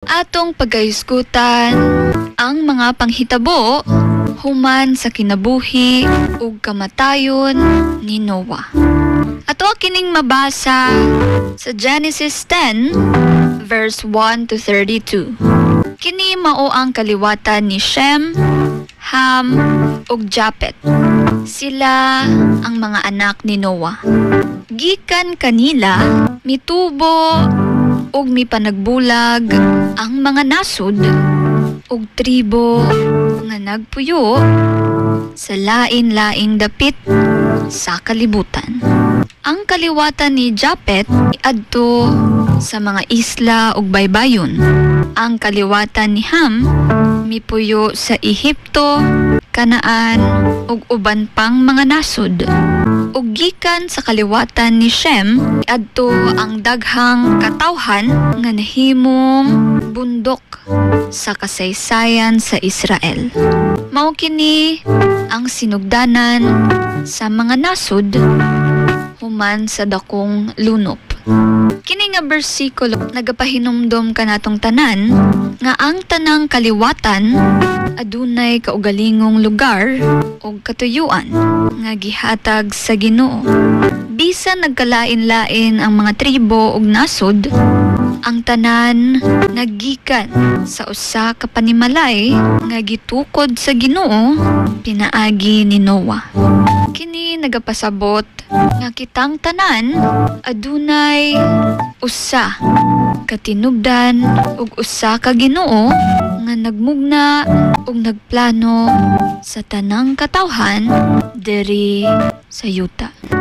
Atong pagayusgutan ang mga panghitabo human sa kinabuhi ug kamatayon ni Noah. Ato kining mabasa sa Genesis 10 verse 1 to 32. Kini mao ang kaliwatan ni Shem, Ham ug Japet. Sila ang mga anak ni Noah. Gikan kanila mitubo ug mipanagbulag ang mga nasud ug tribo nga nagpuyo sa lain-laing dapit sa kalibutan. Ang kaliwatan ni Japet adto sa mga isla ug baybayon. Ang kaliwatan ni Ham mipuyo sa Ehipto, Kanaan ug uban pang mga nasud. Ug gikan sa kaliwatan ni Shem adto ang daghang katawhan nga nahimong bundok sa kasaysayan sa Israel. Mao kini ang sinugdanan sa mga nasud human sa dakong lunop. Kini nga bersikulo nagapahinumdom kanatong tanan nga ang tanang kaliwatan adunay kaugalingong lugar o katuyuan nga gihatag sa Ginoo. Bisan nagkalain-lain ang mga tribo ug nasod, ang tanan naggikan sa usa ka panimalay nga gitukod sa Ginoo pinaagi ni Noah. Kini nagapasabot nga kitang tanan adunay usa ka tinubdan ug usa ka Ginoo nga nagmugna ug nagplano sa tanang katawhan diri sa yuta.